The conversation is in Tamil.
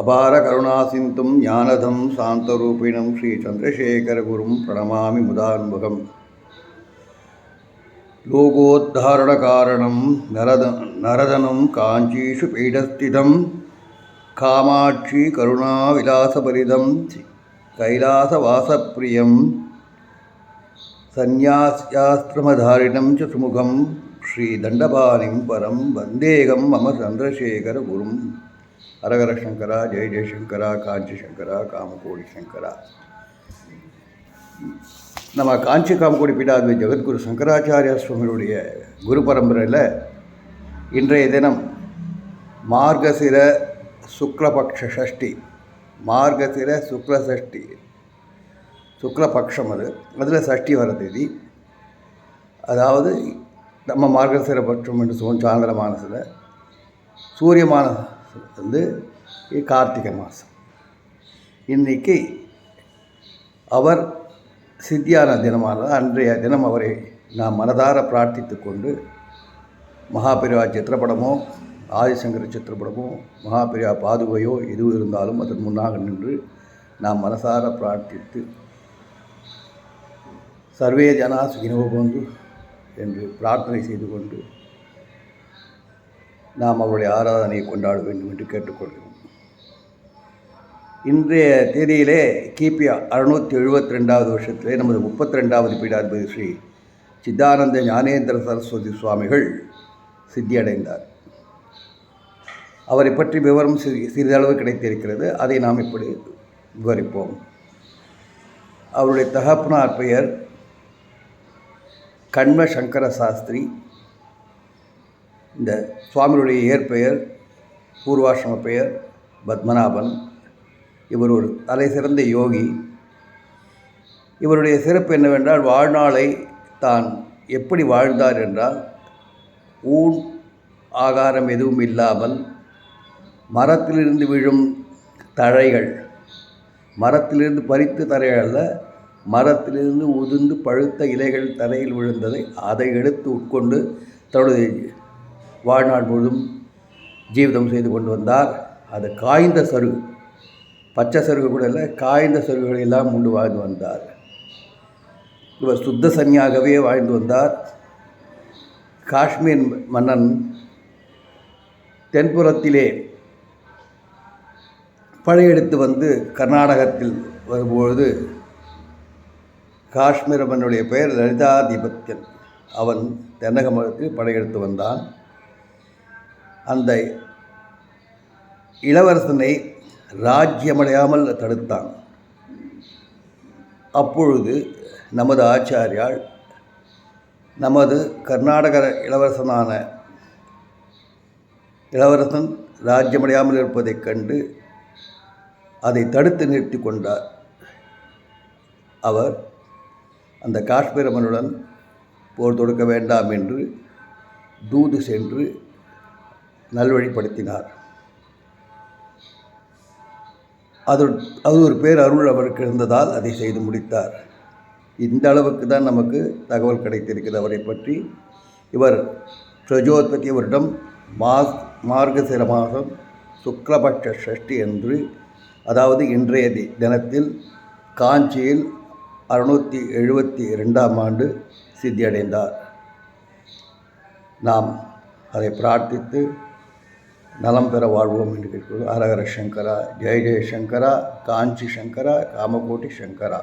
அபார கருணாசிந்தும் ஞானதம் சாந்தரூபிணம் ஸ்ரீ சந்திரசேகரகுரும் பிரணமாமி முதான்முகம். லோகோத்தாரணகாரணம் நரதனம் காஞ்சீஷு பீடஸ்திதம் காமாட்சி கருணாவிலாசபரிதம் கைலாசவாசப்பிரியம் சந்நியாஸ்யாஸ்திரமதாரிணம் ச சுமுகம் ஸ்ரீ தண்டபாணிம் பரம் வந்தேகம் மம சந்திரசேகரகுரும். ஹரஹர சங்கரா, ஜெய ஜெயசங்கரா, காஞ்சி சங்கரா, காமகோடி சங்கரா. நம்ம காஞ்சி காமகோடி பீடாத்வை ஜெகத்குரு சங்கராச்சாரிய சுவாமிகளுடைய குரு பரம்பரையில் இன்றைய தினம் மார்கசிர சுக்லபக்ஷ ஷஷ்டி, மார்கசிர சுக்ல சஷ்டி, சுக்லபக்ஷம் அதில் சஷ்டி வர தேதி. அதாவது நம்ம மார்கசிர பட்சம் என்று சொல்லுவோம் சாந்திர மானசில், சூரிய மானசம் வந்து கார்த்திகை மாதம். இன்றைக்கி அவர் சித்தியான தினமான அன்றைய தினம் அவரை நாம் மனதார பிரார்த்தித்து கொண்டு மகாபிரிவா சித்திரப்படமோ ஆதிசங்கர சித்திரப்படமோ மகாபிரிவா பாதுகையோ எது இருந்தாலும் அதன் முன்னாக நின்று நாம் மனசார பிரார்த்தித்து சர்வே ஜனா சுகினோ பந்து என்று பிரார்த்தனை செய்து கொண்டு நாம் அவருடைய ஆராதனையை கொண்டாட வேண்டும் என்று கேட்டுக்கொள்கிறோம். இன்றைய தேதியிலே கிபி 672 வருஷத்திலே நமது 32வது பீடாதிபதி ஸ்ரீ சித்தானந்த ஞானேந்திர சரஸ்வதி சுவாமிகள் சித்தியடைந்தார். அவரை பற்றி விவரம் சிறிதளவு கிடைத்திருக்கிறது, அதை நாம் இப்படி விவரிப்போம். அவருடைய தகப்பனார் பெயர் கண்ம சங்கர சாஸ்திரி. இந்த சுவாமியுடைய இயற்பெயர் பூர்வாசிரம பெயர் பத்மநாபன். இவர் ஒரு தலை சிறந்த யோகி. இவருடைய சிறப்பு என்னவென்றால், வாழ்நாளை தான் எப்படி வாழ்ந்தார் என்றால், ஊன் ஆகாரம் எதுவும் இல்லாமல் மரத்திலிருந்து விழும் தழைகள், மரத்திலிருந்து பறித்து தரையல்ல, மரத்திலிருந்து உதிர்ந்து பழுத்த இலைகள் தரையில் விழுந்ததை அதை எடுத்து உட்கொண்டு தன்னுடைய வாழ்நாள் முழுதும் ஜீவிதம் செய்து கொண்டு வந்தார். அது காய்ந்த சருகு, பச்சை சருகு கூட இல்லை, காய்ந்த சருகுகளை எல்லாம் உண்டு வாழ்ந்து வந்தார். இவர் சுத்த சன்னியாகவே வாழ்ந்து வந்தார். காஷ்மீர் மன்னன் தென்புறத்திலே படையெடுத்து வந்து கர்நாடகத்தில் வரும்பொழுது, காஷ்மீர மன்னனுடைய பெயர் லலிதாதிபத்தியன். அவன் தென்னகமலுக்கு படையெடுத்து வந்தான். அந்த இளவரசனை ராஜ்யமடையாமல் தடுத்தான். அப்பொழுது நமது ஆச்சாரியால் நமது கர்நாடக இளவரசன் ராஜ்யமடையாமல் இருப்பதைக் கண்டு அதை தடுத்து நிறுத்தி கொண்டார். அவர் அந்த காஷ்மீர மன்னனுடன் போர் தொடுக்க வேண்டாம் என்று தூது சென்று நல்வழிப்படுத்தினார். அது ஒரு பேர் அருள் அவருக்கு இருந்ததால் அதை செய்து முடித்தார். இந்த அளவுக்கு தான் நமக்கு தகவல் கிடைத்திருக்கிறது அவரை பற்றி. இவர் பிரஜோத்பத்தி வருடம் மார்கசிர மாதம் சுக்லபட்ச ஷஷ்டி என்று, அதாவது இன்றைய தினத்தில் காஞ்சியில் 672ஆம் ஆண்டு சித்தியடைந்தார். நாம் அதை பிரார்த்தித்து நலம் பெற வாழ்வோம் என்று கேட்கிறோம். ஹரஹர சங்கரா, ஜெய ஜெய சங்கரா, காஞ்சி சங்கரா, காமகோட்டி சங்கரா.